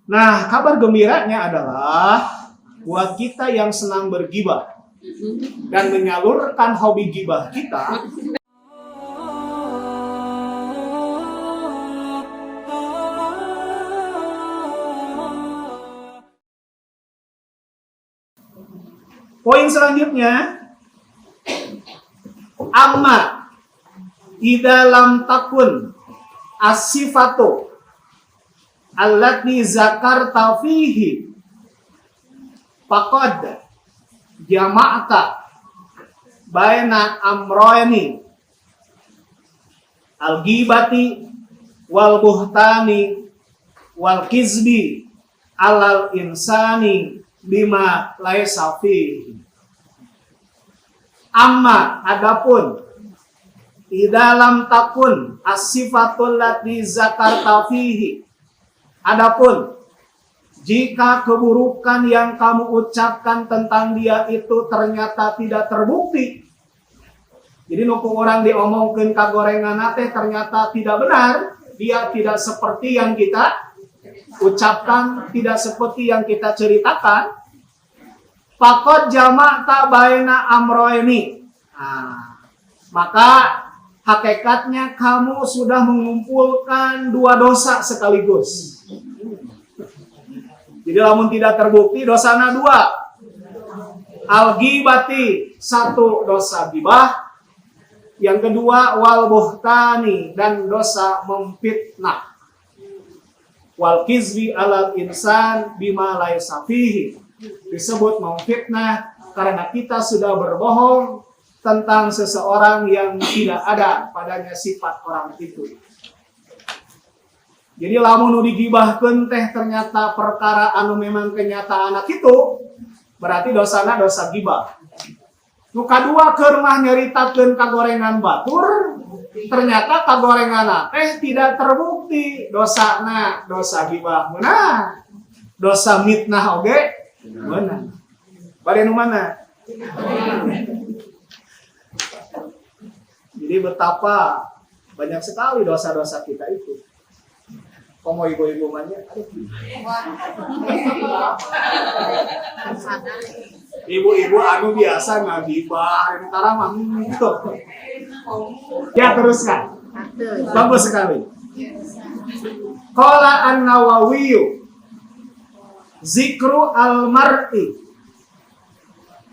Nah, kabar gembiranya adalah buat kita yang senang bergibah dan menyalurkan hobi gibah kita, poin selanjutnya, amma idza lam takun as-sifatu allati zakarta fihi faqad jama'ta baina amrayni al-ghibati wal buhtani wal kizbi alal insani bima laisa fihi. Amma adapun idalam takun as-sifatul lati zakarta fihi, adapun jika keburukan yang kamu ucapkan tentang dia itu ternyata tidak terbukti, jadi nuku orang diomongkeun kagorengan teh ternyata tidak benar, dia tidak seperti yang kita ucapkan, tidak seperti yang kita ceritakan, faqad jama'ta baina amroini. Nah, maka hakikatnya kamu sudah mengumpulkan dua dosa sekaligus. Jadi lamun tidak terbukti dosana dua. Al-ghibati, satu dosa gibah. Yang kedua wal buhtani, dan dosa memfitnah. Wal kizbi alal insan bima laisa fihi, disebut memfitnah karena kita sudah berbohong tentang seseorang yang tidak ada padanya sifat orang itu. Jadi lamun nu digibahkeun teh ternyata perkara anu memang kenyataan anak itu, berarti dosana dosa gibah. Nu kadua keur mah nyaritakeun kagorengan batur, ternyata kagorengan teh tidak terbukti dosana dosa gibah meunah. Dosa mitnah oge meunah. Bade nu mana? Jadi betapa banyak sekali dosa-dosa kita itu. Komo ibu-ibu manya, ibu-ibu anu biasa ngagibah, sekarang mah gitu. Ya teruskan. Bagus sekali. Qala an-Nawawi, zikru al-mar'i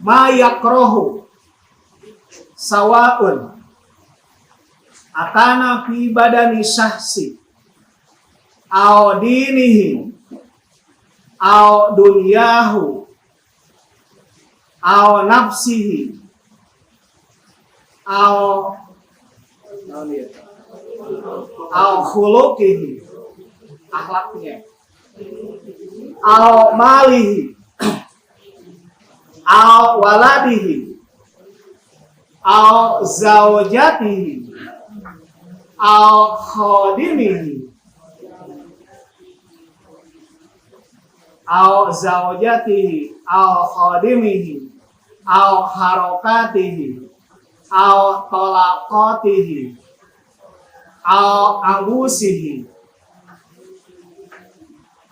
ma yakrahu sawaun akana fi badani syahsi au dinihi au dunyahu au nafsihi au khuluqihi, akhlaknya, au malihi au waladihi au zaujatihi au khadimihi au zaujatihi au khadimihi au harokatihi au tolaqatihi au abusihi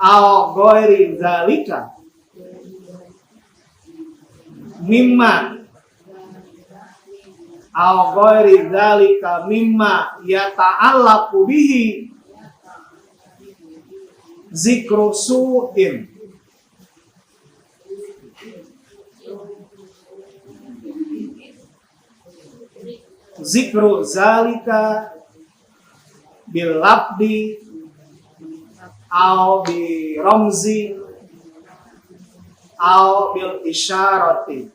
au ghairi zalika mimma au ghairi zalika mimma yata'allaqu bihi zikru su'in. Zikru zalika bil labdi au bi ramzi au bil isyarati.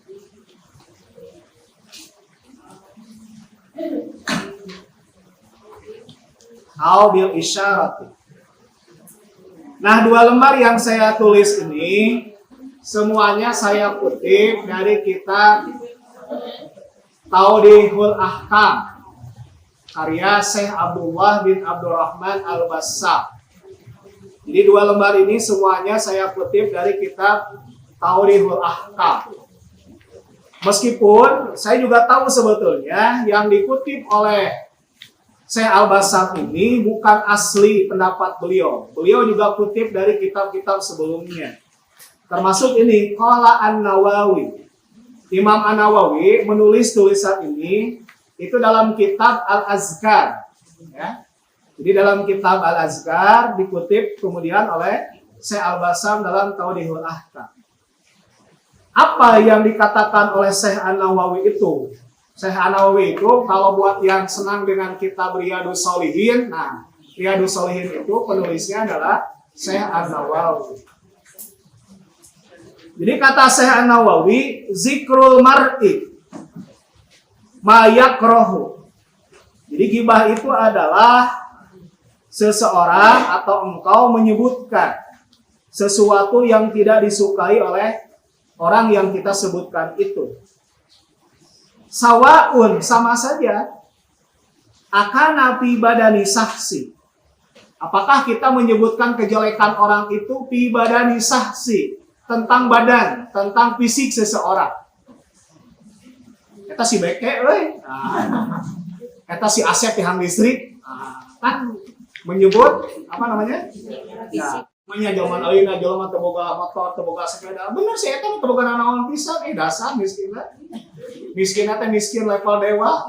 Au bil isyarati. Nah, dua lembar yang saya tulis ini semuanya saya kutip dari kitab Tawdihul Ahkam karya Syekh Abdullah bin Abdurrahman Al-Bassam. Jadi dua lembar ini semuanya saya kutip dari kitab Tawdihul Ahkam. Meskipun saya juga tahu sebetulnya yang dikutip oleh Syekh Al-Bassam ini bukan asli pendapat beliau. Beliau juga kutip dari kitab-kitab sebelumnya. Termasuk ini, Qala An-Nawawi. Imam An-Nawawi menulis tulisan ini itu dalam kitab Al-Azkar. Ya. Jadi dalam kitab Al-Azkar dikutip kemudian oleh Syekh Al-Bassam dalam Tawdihul Ahkam. Apa yang dikatakan oleh Syekh An-Nawawi itu? Syekh An-Nawawi itu kalau buat yang senang dengan kitab Riyadhus Shalihin, nah Riyadhus Shalihin itu penulisnya adalah Syekh An-Nawawi. Jadi kata Syekh An-Nawawi, zikrul mar'i ma yakrahu. Jadi ghibah itu adalah seseorang atau engkau menyebutkan sesuatu yang tidak disukai oleh orang yang kita sebutkan itu. Sawaun, sama saja, akan nabi badani sahsi. Apakah kita menyebutkan kejelekan orang itu fi badani sahsi, tentang badan, tentang fisik seseorang. Eta si beke, eta si Asep yang listrik, kan menyebut apa namanya? Namanya zaman ayeuna jelema teu boga motor, teu boga sepeda. Bener sih eta teu boga nanaon pisan, dasar miskin. Miskin teh miskin level dewa.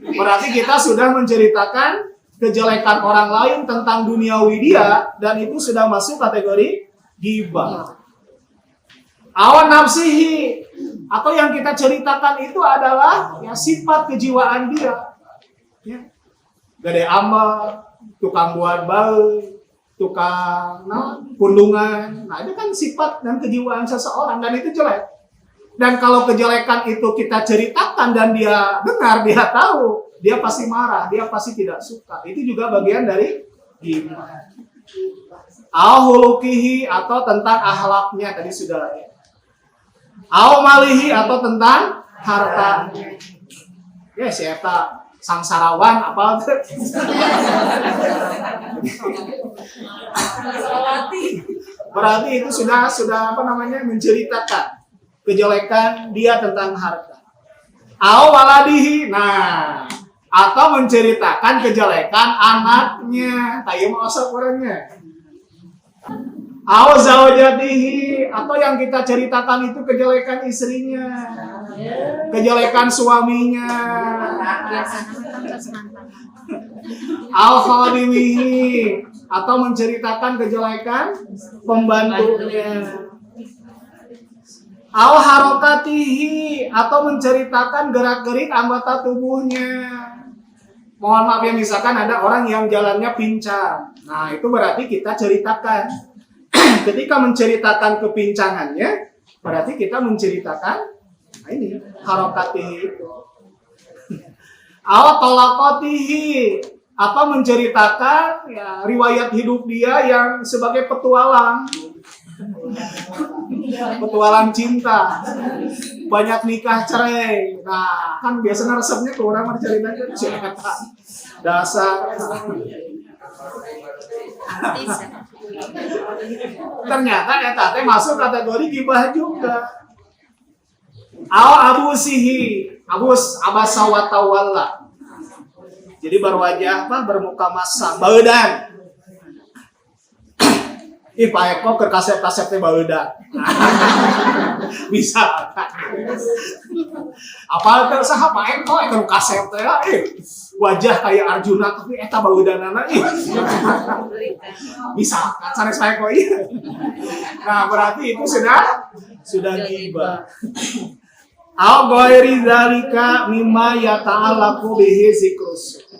Berarti kita sudah menceritakan kejelekan orang lain tentang duniawi dia, dan itu sudah masuk kategori ghibah. Awan nafsihi, atau yang kita ceritakan itu adalah ya sifat kejiwaan dia. Ya. Gede amal, tukang buat bau, tukang pundungan. Nah, itu kan sifat dan kejiwaan seseorang, dan itu jelek. Dan kalau kejelekan itu kita ceritakan dan dia dengar, dia tahu, dia pasti marah, dia pasti tidak suka. Itu juga bagian dari ghibah. Al-hulukihi, atau tentang akhlaknya, tadi sudah ya. Al-malihi, atau tentang hartanya. Ya, siapa sangsarawan apa tuh? Berarti itu sudah apa namanya, menceritakan kejelekan dia tentang harta. Au waladihi, nah, atau menceritakan kejelekan anaknya, kayak mau asal orangnya. Au zaujatihi, atau yang kita ceritakan itu kejelekan istrinya, kejelekan suaminya. Au khadimihi, atau menceritakan kejelekan pembantunya. Au harokatihi, atau menceritakan gerak-gerik anggota tubuhnya. Mohon maaf ya, misalkan ada orang yang jalannya pincang. Nah, itu berarti kita ceritakan. Ketika menceritakan kepincangannya, berarti kita menceritakan ini harokatihi itu. Au tolakatihi, atau menceritakan ya, riwayat hidup dia yang sebagai petualang. Petualang cinta, banyak nikah cerai. Nah, kan biasanya resepnya ke orang menceritakan cerita dasar. Ternyata eta teh masuk kategori ghibah juga. Abusihi, abasa wa tawalla. Jadi berwajah apa? Bermuka masam, baeudan. Ih, Pak Eko ke kasep-kasep teh baeudan. Bisa. Apal teh saha Pak Eko ke kasep teh wajah kayak Arjuna tapi eta baeudanana ih. Bisa kan sanes Pak Eko ieu. Nah, berarti itu sudah ghibah. Au ghairi dzalika mimma yata'allaqu bihi zikrus.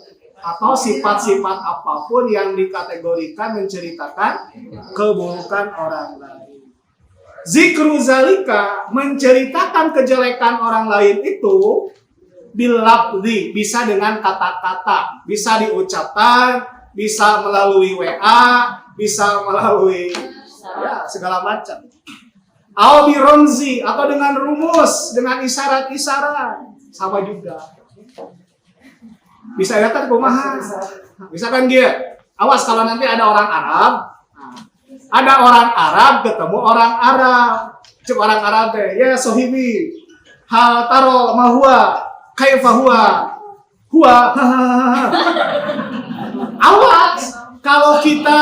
Atau sifat-sifat apapun yang dikategorikan menceritakan keburukan orang lain. Zikru zalika, menceritakan kejelekan orang lain itu bilafzi, bisa dengan kata-kata, bisa diucapkan, bisa melalui WA, bisa melalui ya, segala macam. Au biromzi, atau dengan rumus, dengan isyarat-isyarat, sama juga. Bisa datang kumaha. Misalkan dia, awas kalau nanti ada orang Arab, ada orang Arab ketemu orang Arab, cek orang Arab teh, ya sohibi, hal taro mahua, kaifa huwa, huwa. Awas kalau kita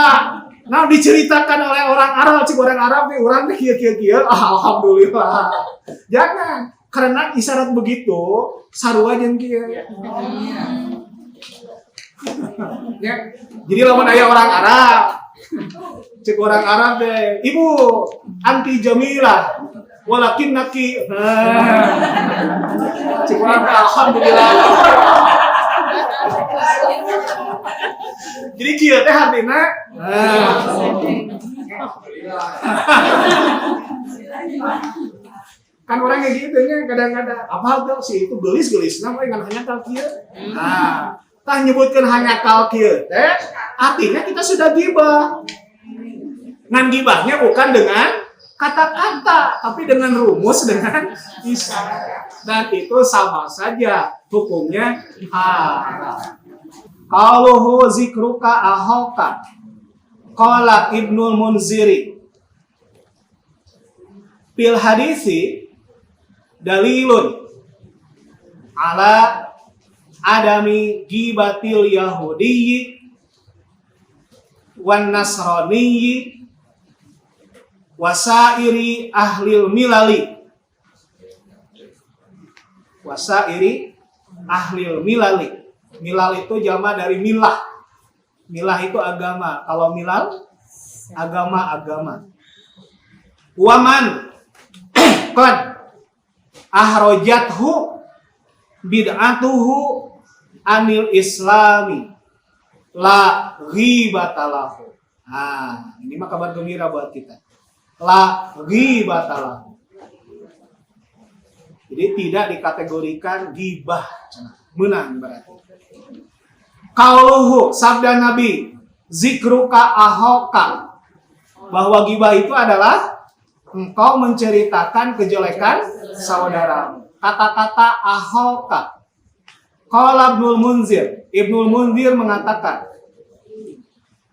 diceritakan oleh orang Arab, orang kieu, alhamdulillah. Jangan, karena isyarat begitu sarua jeung kieu. Ya. Jadi lamun aya orang Arab, cek orang Arab deh, ibu anti jamilah, walakin naki, cek orang alhamdulillah. Jadi kieu teh artina, kan orang kayak gitu nya kadang-kadang apa tuh sih itu gelis nama yang hanya kal kieu. Nah, tah nyebutkeun hanya kal kieu teh artinya kita sudah gibah. Ngan gibahnya bukan dengan kata-kata, tapi dengan rumus, dengan isyarat. Dan itu sama saja hukumnya haram. Qaluhu zikruka ahoka. Qala Ibnul Munziri. Fil hadisi dalilun ala adami gibatil yahudiyyi wan nasraniyyi wasairi ahlil milali. Wasairi ahlil milali. Milal itu jama dari milah. Milah itu agama. Kalau milal, agama-agama. Waman qad ahrojathu bid'atuhu anil islami la ghibatalahu. Nah, ini mah kabar gembira buat kita. La ghibatalahu. Jadi tidak dikategorikan gibah. Menang berarti. Qauluhu sabda Nabi zikruka ahoka, bahwa gibah itu adalah engkau menceritakan kejelekan saudaramu. Kata-kata ahoka. Qala Ibnul Munzir. Ibnul Munzir mengatakan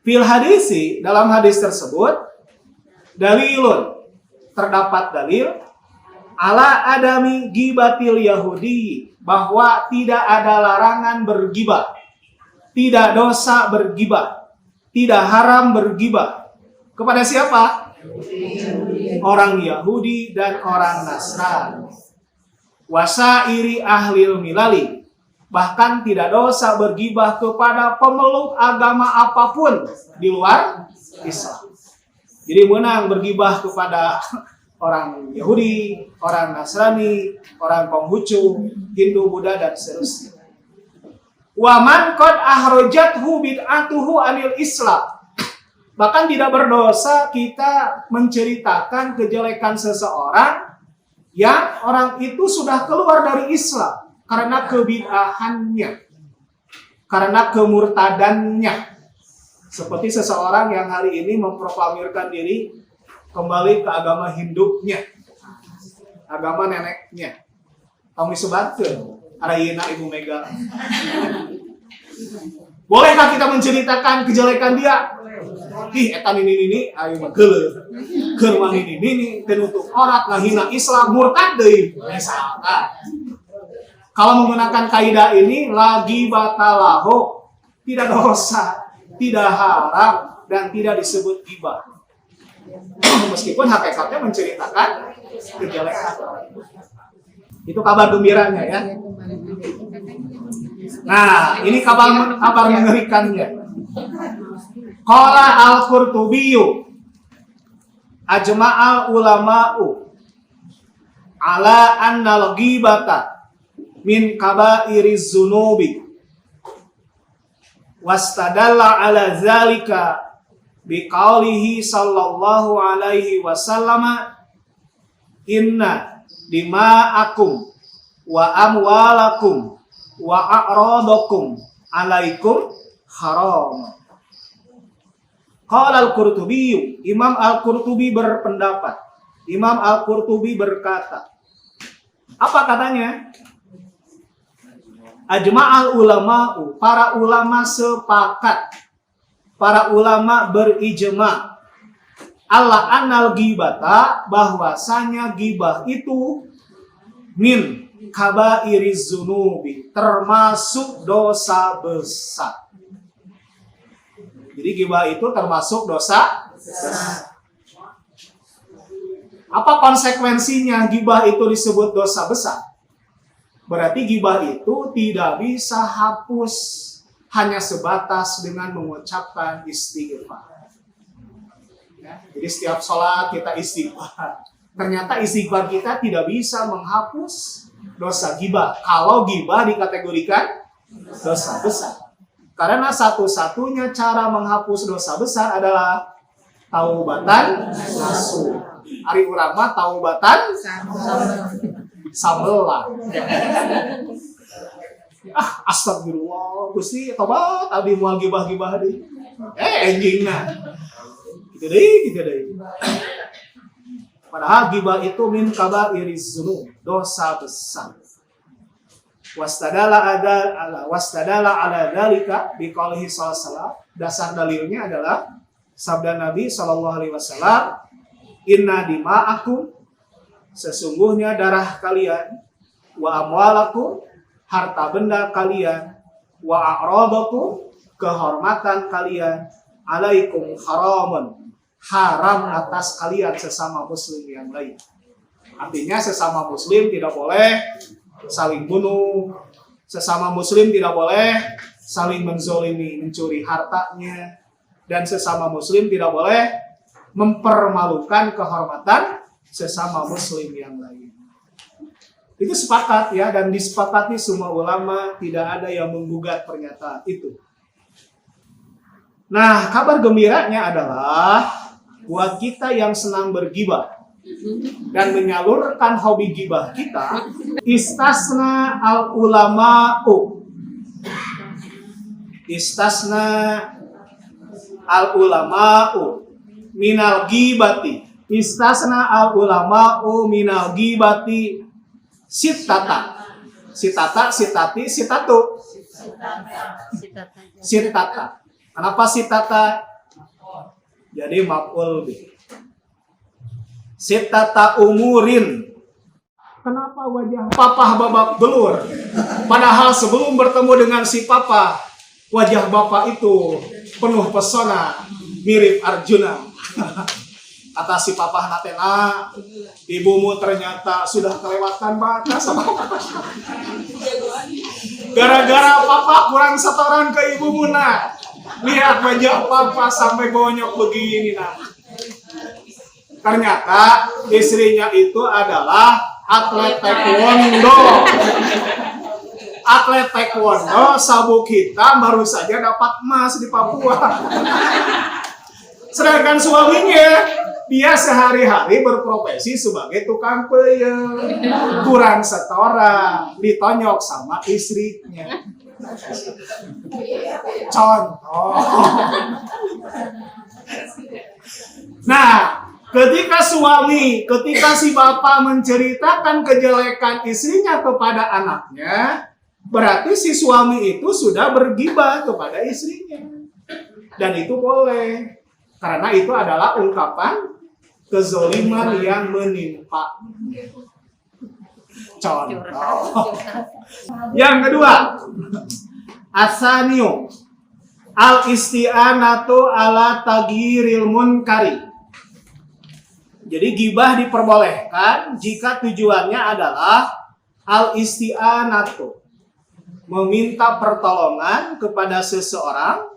fil hadisi, dalam hadis tersebut dalilun, terdapat dalil ala adami gibatil yahudi, bahwa tidak ada larangan bergibah, tidak dosa bergibah, tidak haram bergibah. Kepada siapa? Orang Yahudi dan orang Nasrani. Wasairi ahlil milali, bahkan tidak dosa bergibah kepada pemeluk agama apapun di luar Islam. Jadi menang bergibah kepada orang Yahudi, orang Nasrani, orang Konghucu, Hindu, Buddha, dan seterusnya. Wa man qad ahrojathu bid'atuhu anil Islam. Bahkan tidak berdosa kita menceritakan kejelekan seseorang yang orang itu sudah keluar dari Islam karena kebid'ahannya, karena kemurtadannya. Seperti seseorang yang hari ini memproklamirkan diri kembali ke agama Hindunya, agama neneknya. Kami sebatkeun Arayina Ibu Mega. Bolehkah kita menceritakan kejelekan dia? Ih, etan ini, ayo mah geuleuh. Keur mah ini, tenutup aurat, ngahina Islam, murtad deui. Misalkan. Kalau menggunakan kaidah ini lagi batalahu, tidak dosa, tidak haram, dan tidak disebut gibah. Meskipun hakikatnya menceritakan kejelekan. Itu kabar gembiranya ya. Nah, ini kabar mengerikannya. Qala al-Qurtubiyyu ajma'al ulama'u ala annal ghibata min kaba'iriz zunubi wastadalla ala zalika biqaulihi sallallahu alaihi wasallam inna dima'akum wa amwalakum wa a'radakum alaikum haram. Qala al-Qurtubi, Imam Al-Qurtubi berpendapat, Imam Al-Qurtubi berkata, apa katanya? Ajma'al ulama'u, para ulama sepakat, para ulama berijma, Allah annal ghibata, bahwasanya gibah itu min kabairiz dzunubi, termasuk dosa besar. Jadi ghibah itu termasuk dosa besar. Apa konsekuensinya ghibah itu disebut dosa besar? Berarti ghibah itu tidak bisa hapus hanya sebatas dengan mengucapkan istighfar. Ya, jadi setiap sholat kita istighfar. Ternyata istighfar kita tidak bisa menghapus dosa ghibah. Kalau ghibah dikategorikan dosa besar. Karena satu-satunya cara menghapus dosa besar adalah taubatan nasuh. Ari urang mah taubatan sambelan. Astagfirullah, Gusti tobat abdi moal gibah-gibah deui. Enjingna. Gitu deui. Padahal gibah itu min kabairiz dzunub, dosa besar. Wastadala ala dzalika biqaulihi sallallahu. Dasar dalilnya adalah sabda Nabi sallallahu alaihi wasallam, inna dima'akum, sesungguhnya darah kalian, wa amwalakum, harta benda kalian, wa a'radakum, kehormatan kalian, alaikum haramun, haram atas kalian sesama muslim yang lain. Artinya sesama muslim tidak boleh saling bunuh, sesama muslim tidak boleh saling menzolimi, mencuri hartanya, dan sesama muslim tidak boleh mempermalukan kehormatan sesama muslim yang lain. Itu sepakat ya, dan disepakati semua ulama, tidak ada yang menggugat pernyataan itu. Nah, kabar gembiranya adalah buat kita yang senang bergibah dan menyalurkan hobi gibah kita, istasna al ulama'u. Istasna al ulama'u minal gibati. Istasna al ulama'u minal gibati sitata. Sitata, sitati, sitatu. Sitata. Kenapa sitata? Jadi maf'ul bih. Sitata umurin. Kenapa wajah papa babak belur? Padahal sebelum bertemu dengan si papa, wajah bapak itu penuh pesona, mirip Arjuna. Kata si papa natena, ibumu ternyata sudah kelewatan batas. Gara-gara papa kurang setoran ke ibumu nak. Lihat wajah papa sampai bonyok begini nak. Ternyata istrinya itu adalah atlet taekwondo. Atlet taekwondo sabuk hitam baru saja dapat emas di Papua. Sedangkan suaminya, dia sehari-hari berprofesi sebagai tukang peyem. Kurang setoran, ditonyok sama istrinya. Contoh. Nah, ketika si bapak menceritakan kejelekan istrinya kepada anaknya, berarti si suami itu sudah bergibah kepada istrinya. Dan itu boleh. Karena itu adalah ungkapan kezoliman yang menimpa. Contoh. Yang kedua, asaniu al-isti'anatu ala taghyiril munkari. Jadi gibah diperbolehkan jika tujuannya adalah al-isti'anatu, meminta pertolongan kepada seseorang,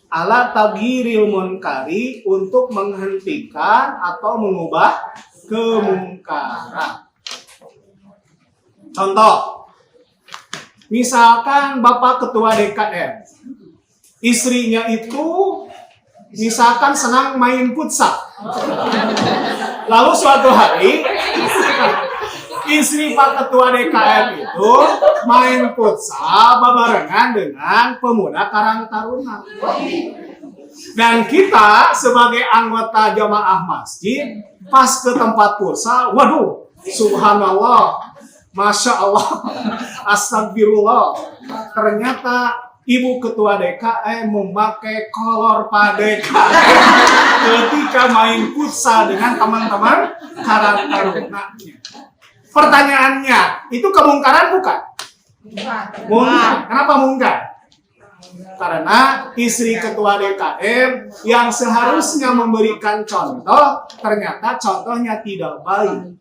ala taghyiril munkari, untuk menghentikan atau mengubah kemungkaran. Contoh, misalkan Bapak Ketua DKM, istrinya itu misalkan senang main futsal. Lalu suatu hari, istri Pak Ketua DKM itu main futsal barengan dengan pemuda Karang Taruna. Dan kita sebagai anggota jamaah masjid, pas ke tempat futsal, waduh, subhanallah, masya Allah, astagfirullah. Ternyata Ibu Ketua DKM memakai kolor Pak DKM ketika main futsal dengan teman-teman Karang Tarunanya. Pertanyaannya, itu kemungkaran bukan? Mungkar. Kenapa mungkar? Karena istri ketua DKM yang seharusnya memberikan contoh, ternyata contohnya tidak baik.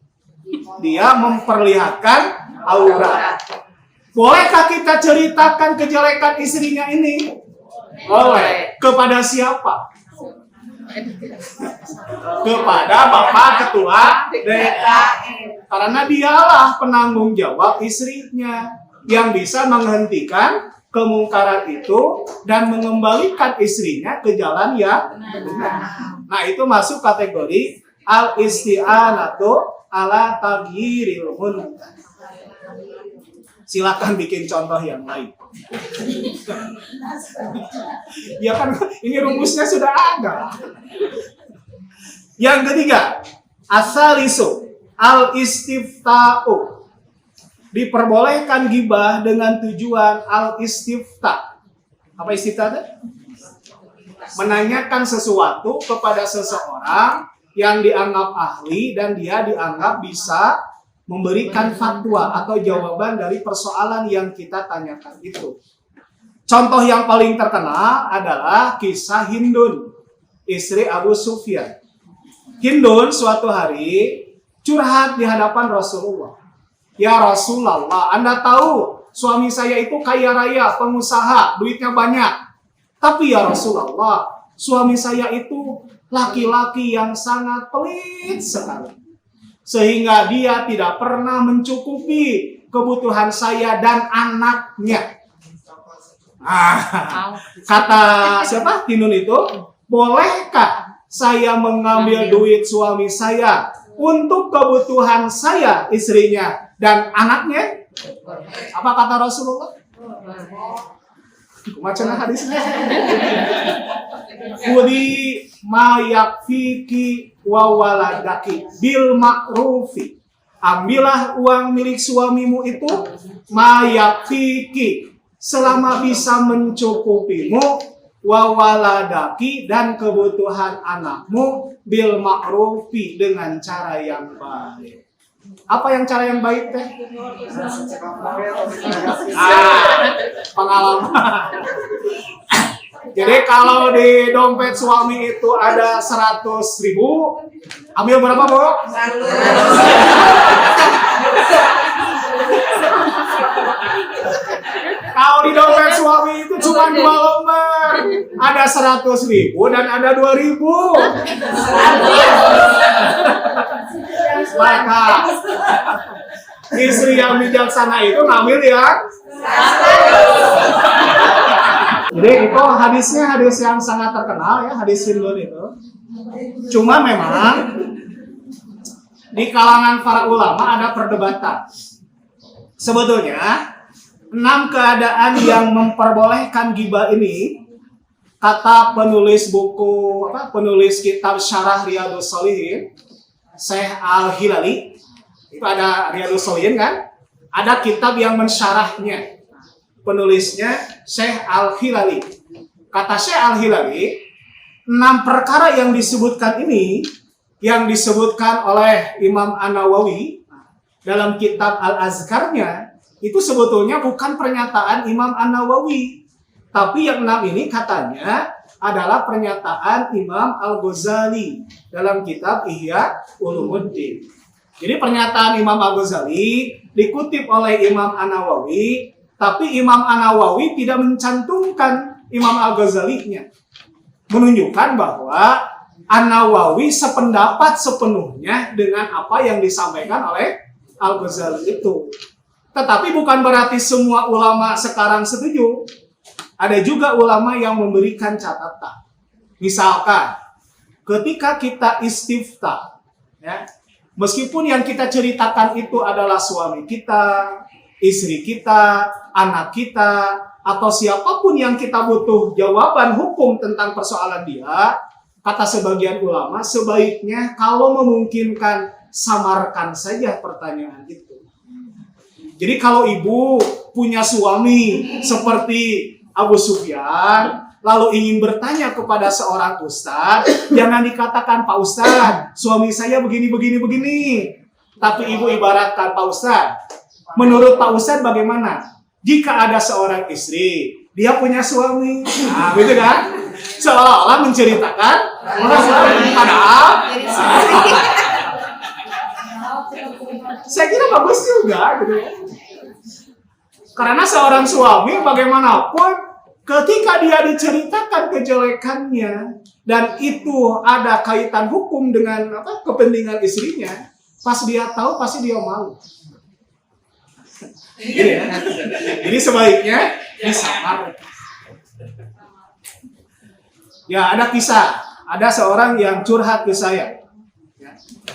Dia memperlihatkan aurat. Bolehkah kita ceritakan kejelekan istrinya ini? Boleh. Kepada siapa? Kepada Bapak Ketua DKM. Karena dialah penanggung jawab istrinya yang bisa menghentikan kemungkaran itu dan mengembalikan istrinya ke jalan yang benar. Nah, itu masuk kategori al-isti'anatu ala taghyiril munkar. Silakan bikin contoh yang lain. Ya kan, ini rumusnya sudah ada. Yang ketiga, asalisu al-istifta'u. Diperbolehkan gibah dengan tujuan al-istifta. Apa istifta itu? Menanyakan sesuatu kepada seseorang yang dianggap ahli dan dia dianggap bisa memberikan fatwa atau jawaban dari persoalan yang kita tanyakan itu. Contoh yang paling terkenal adalah kisah Hindun, istri Abu Sufyan. Hindun suatu hari curhat di hadapan Rasulullah. Ya Rasulullah, Anda tahu suami saya itu kaya raya, pengusaha, duitnya banyak. Tapi ya Rasulullah, suami saya itu laki-laki yang sangat pelit sekali. Sehingga dia tidak pernah mencukupi kebutuhan saya dan anaknya. Kata siapa? Hindun itu, bolehkah saya mengambil duit suami saya untuk kebutuhan saya, istrinya, dan anaknya? Apa kata Rasulullah? Macam hadisnya. Kudi ma yakfiki wa waladaki bil ma'rufi. Ambillah uang milik suamimu itu ma yakfiki, selama bisa mencukupimu, wa waladaki, dan kebutuhan anakmu, bil ma'rufi, dengan cara yang baik. Apa yang cara yang baik teh? Pengalaman. Jadi kalau di dompet suami itu ada 100.000, ambil berapa, Bu? 100. Kalau di dompet suami itu cuma 2 lembar, ada 100.000 dan ada 2.000. Maka istri yang bijaksana itu ngambil ya. Jadi itu hadisnya hadis yang sangat terkenal ya, hadis Hindun itu. Cuma memang di kalangan para ulama ada perdebatan. Sebetulnya 6 keadaan yang memperbolehkan ghibah ini, kata penulis buku penulis kitab Syarah Riyadhus Shalihin, Syekh Al-Hilali. Itu ada Riyadhus Shalihin kan? Ada kitab yang mensyarahnya. Penulisnya Syekh Al-Hilali. Kata Syekh Al-Hilali, 6 perkara yang disebutkan ini, yang disebutkan oleh Imam An-Nawawi dalam kitab Al-Azkarnya, itu sebetulnya bukan pernyataan Imam An-Nawawi. Tapi yang 6 ini katanya adalah pernyataan Imam Al-Ghazali dalam kitab Ihya Ulumuddin. Jadi pernyataan Imam Al-Ghazali dikutip oleh Imam An-Nawawi, tapi Imam An-Nawawi tidak mencantumkan Imam Al-Ghazali-nya. Menunjukkan bahwa An-Nawawi sependapat sepenuhnya dengan apa yang disampaikan oleh Al-Ghazali itu. Tetapi bukan berarti semua ulama sekarang setuju. Ada juga ulama yang memberikan catatan. Misalkan, ketika kita istifta, ya, meskipun yang kita ceritakan itu adalah suami kita, istri kita, anak kita, atau siapapun yang kita butuh jawaban hukum tentang persoalan dia, kata sebagian ulama, sebaiknya kalau memungkinkan, samarkan saja pertanyaan itu. Jadi kalau ibu punya suami seperti Abu Sufyan, lalu ingin bertanya kepada seorang ustadz, jangan dikatakan, Pak Ustadz, suami saya begini. Tapi ibu ibaratkan Pak Ustadz. Menurut Pak Ustadz bagaimana? Jika ada seorang istri, dia punya suami, nah gitu kan? Seolah-olah menceritakan, padahal saya kira bagus juga gitu. Karena seorang suami bagaimanapun ketika dia diceritakan kejelekannya dan itu ada kaitan hukum dengan kepentingan istrinya, pas dia tahu pasti dia malu. Jadi sebaiknya disamar. Ya, ada kisah, ada seorang yang curhat ke saya.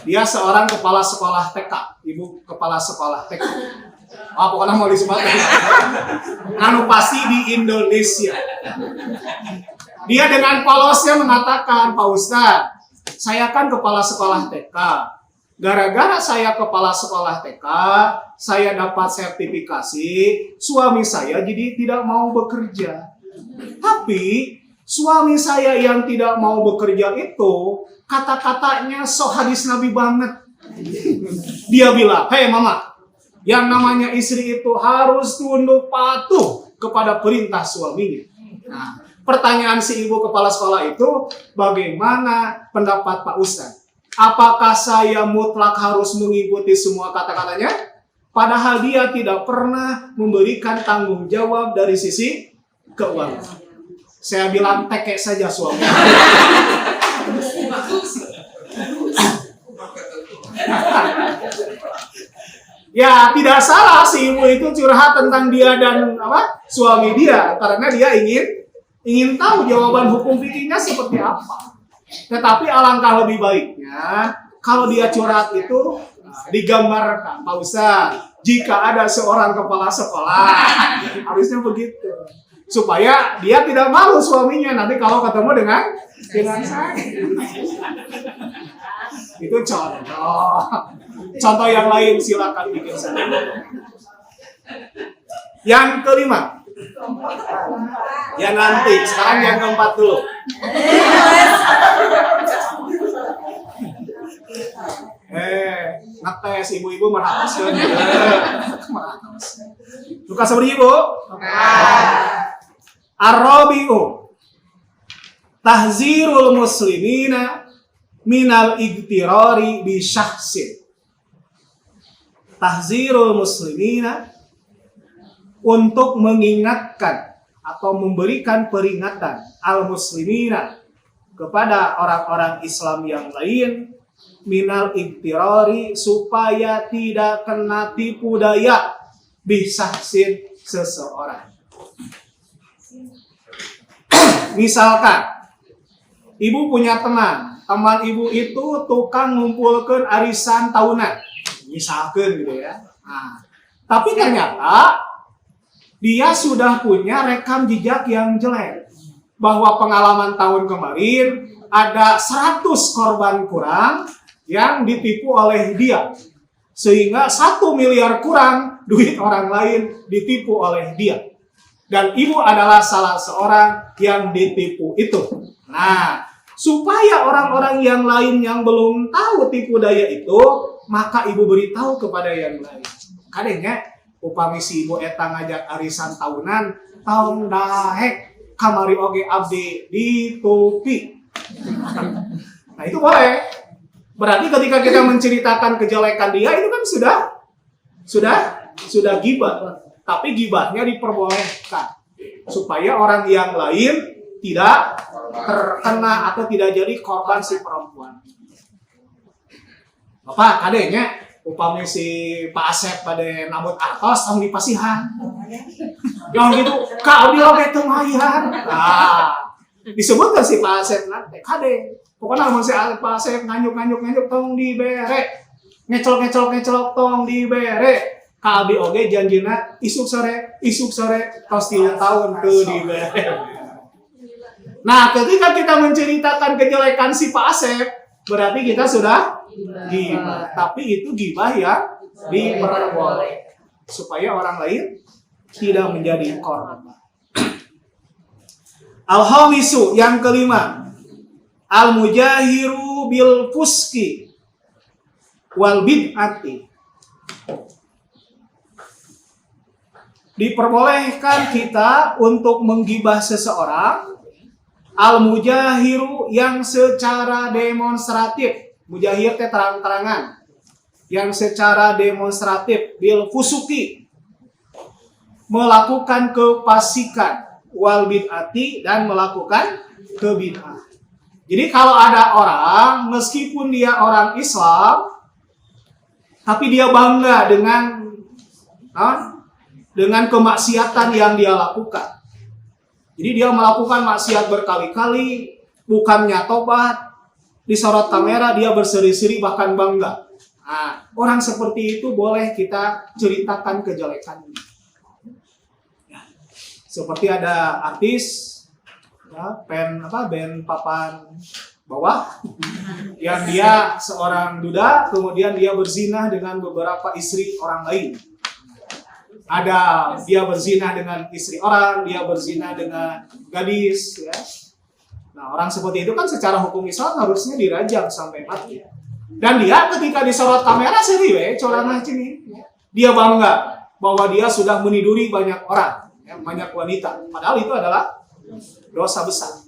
Dia seorang kepala sekolah TK, ibu kepala sekolah TK. Pokoknya mau disebut anu pasti di Indonesia. Dia dengan polosnya mengatakan, Pak Ustadz, saya kan kepala sekolah TK. Gara-gara saya kepala sekolah TK, saya dapat sertifikasi, suami saya jadi tidak mau bekerja. Tapi suami saya yang tidak mau bekerja itu, kata-katanya so hadis Nabi banget. Dia bilang, hei mama, yang namanya istri itu harus tunduk patuh kepada perintah suaminya. Nah, pertanyaan si ibu kepala sekolah itu, bagaimana pendapat Pak Ustadz? Apakah saya mutlak harus mengikuti semua kata-katanya? Padahal dia tidak pernah memberikan tanggung jawab dari sisi keuangan. Saya bilang tekek saja suami. Ya tidak salah si ibu itu curhat tentang dia dan suami dia, karena dia ingin tahu jawaban hukum fikihnya seperti apa. Tetapi alangkah lebih baiknya kalau dia curhat itu digambarkan, Pak Ustadz, jika ada seorang kepala sekolah, harusnya begitu. Supaya dia tidak malu suaminya nanti kalau ketemu dengan saya. Itu contoh. Contoh yang lain silakan bikin saja. Yang kelima. Ya nanti, sekarang yang keempat dulu. Ngetes ibu-ibu merhataskan. Suka seperti ibu? Ar-Rabi'u tahzirul muslimina minal igtirari bi syahsin. Tahzirul muslimina untuk mengingatkan atau memberikan peringatan al-muslimina kepada orang-orang Islam yang lain minal igtirari supaya tidak kena tipu daya bisahsin seseorang. Misalkan ibu punya teman ibu itu tukang ngumpulkan arisan tahunan, misalkan gitu ya. Nah, tapi ternyata dia sudah punya rekam jejak yang jelek. Bahwa pengalaman tahun kemarin ada 100 korban kurang yang ditipu oleh dia. Sehingga 1 miliar kurang duit orang lain ditipu oleh dia. Dan ibu adalah salah seorang yang ditipu itu. Nah, supaya orang-orang yang lain yang belum tahu tipu daya itu, maka ibu beritahu kepada yang lain. Kadangnya upami si ibu eta ngajak arisan tahunan, tahun dahek kamari oge abdi ditupi. Nah itu boleh. Berarti ketika kita menceritakan kejelekan dia itu kan sudah gibah. Tapi gibahnya diperbolehkan supaya orang yang lain tidak terkena atau tidak jadi korban si perempuan. Bapak kadenya upami si Pak Asep pada nabut artos tong di pasihan. Yang gitu, kau di loge temayan. Nah, disebutkan si Pak Asep nanti kade. Pokoknya mun si Pak Asep nganyuk tong dibere. Ngecol tong dibere. Ka abdi oge janjina isuk sore tos 3 tahun teu dibere. Nah, ketika kita menceritakan kejelekan si Pak Asep, berarti kita sudah gibah. Tapi itu gibah yang diperbolehkan supaya orang lain tidak menjadi korban. Al-Khamisu yang kelima, al-mujahiru bil fuski wal bid'ati. Diperbolehkan kita untuk menggibah seseorang al-mujahiru yang secara demonstratif. Mujahir teh terang-terangan. Yang secara demonstratif bil fusuki, melakukan kefasikan, wal bid'ati, dan melakukan kebid'ah. Jadi kalau ada orang meskipun dia orang Islam tapi dia bangga dengan kemaksiatan yang dia lakukan. Jadi dia melakukan maksiat berkali-kali, bukannya tobat, disorot kamera dia berseri-seri bahkan bangga. Nah, orang seperti itu boleh kita ceritakan kejelekannya. Ya. Seperti ada artis, ya, band papan bawah, yang dia seorang duda, kemudian dia berzina dengan beberapa istri orang lain. Ada dia berzina dengan istri orang, dia berzina dengan gadis, ya. Nah, orang seperti itu kan secara hukum Islam harusnya dirajam sampai mati. Dan dia ketika disorot kamera serius, corangah cini, dia bangga bahwa dia sudah meniduri banyak orang, ya, banyak wanita. Padahal itu adalah dosa besar.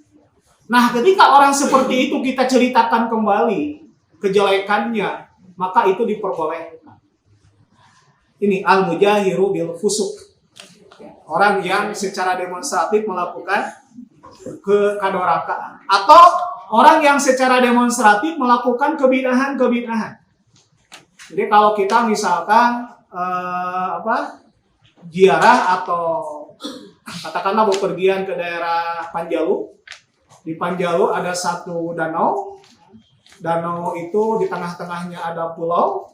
Nah, ketika orang seperti itu kita ceritakan kembali kejelekannya, maka itu diperbolehkan. Ini al-mujahiru bil fusuk. Orang yang secara demonstratif melakukan kekadorakaan. Atau orang yang secara demonstratif melakukan kebid'ahan. Jadi kalau kita misalkan ziarah atau katakanlah bepergian ke daerah Panjalu. Di Panjalu ada satu danau. Danau itu di tengah-tengahnya ada pulau.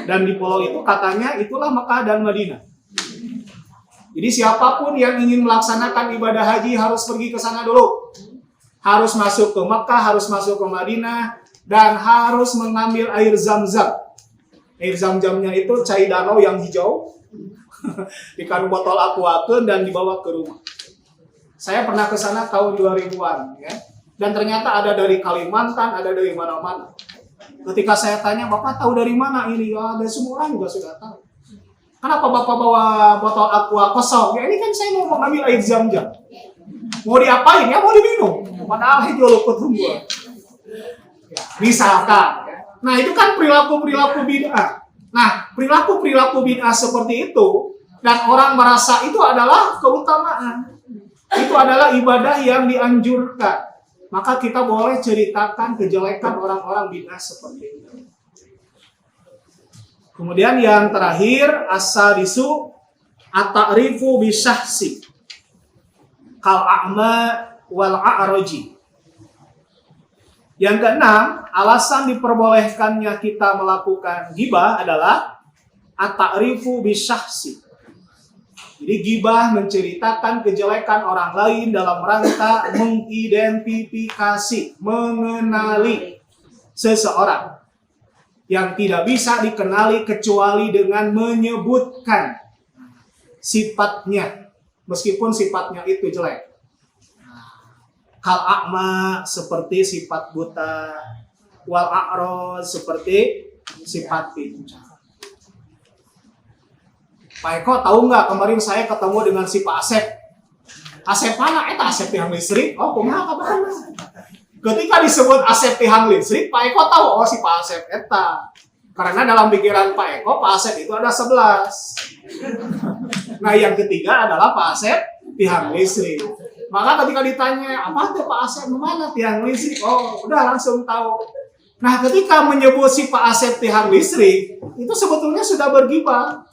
Dan di pulau itu katanya itulah Makkah dan Madinah. Jadi siapapun yang ingin melaksanakan ibadah haji harus pergi ke sana dulu. Harus masuk ke Makkah, harus masuk ke Madinah, dan harus mengambil air zam-zam. Air zam-zamnya itu cai danau yang hijau. Dikanu botol aquakeun dan dibawa ke rumah. Saya pernah ke sana tahun 2000-an, ya. Dan ternyata ada dari Kalimantan, ada dari mana-mana. Ketika saya tanya, Bapak tahu dari mana ini? Ya, dari semua orang juga sudah tahu. Kenapa Bapak bawa botol aqua kosong? Ya ini kan saya mau mengambil air zam-zam. Mau diapain? Ya mau diminum. Padahal hijau luput humbuan. Ya, misalkan. Ya. Nah itu kan perilaku-perilaku bid'ah. Nah perilaku-perilaku bid'ah seperti itu, dan orang merasa itu adalah keutamaan. Itu adalah ibadah yang dianjurkan. Maka kita boleh ceritakan kejelekan orang-orang bid'ah seperti itu. Kemudian yang terakhir, as-sadisu at-ta'rifu bisyahsi kal a'ma wal a'raji. Yang keenam, alasan diperbolehkannya kita melakukan ghibah adalah at-ta'rifu bisyahsi. Jadi ghibah menceritakan kejelekan orang lain dalam rangka mengidentifikasi, mengenali seseorang yang tidak bisa dikenali kecuali dengan menyebutkan sifatnya, meskipun sifatnya itu jelek. Kal a'ma seperti sifat buta, wal a'raj seperti sifat pincang. Pak Eko tahu nggak kemarin saya ketemu dengan si Pak Asep. Asep mana? Eta Asep tihang listrik. Oh, kumaha kabarna? Ketika disebut Asep tihang listrik, Pak Eko tahu oh si Pak Asep eta. Karena dalam pikiran Pak Eko, Pak Asep itu ada 11. Nah, yang ketiga adalah Pak Asep tihang listrik. Maka ketika ditanya, apa tuh Pak Asep mana tihang listrik? Oh, udah langsung tahu. Nah, ketika menyebut si Pak Asep tihang listrik, itu sebetulnya sudah bergibah.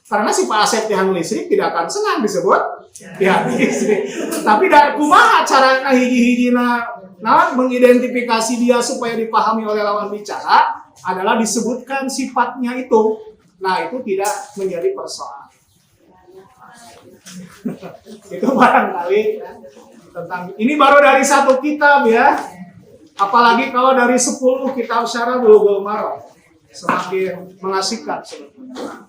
Karena si Pak Asep tihang listrik tidak akan senang disebut tihang listrik. Tapi dari kumaha carana hiji-hijina mengidentifikasi dia supaya dipahami oleh lawan bicara adalah disebutkan sifatnya itu. Nah, itu tidak menjadi persoalan. Itu barangkali tentang ini baru dari satu kitab ya. Apalagi kalau dari 10 kitab syarah Bulughul Maram. Semakin mengasihkan sebetulnya.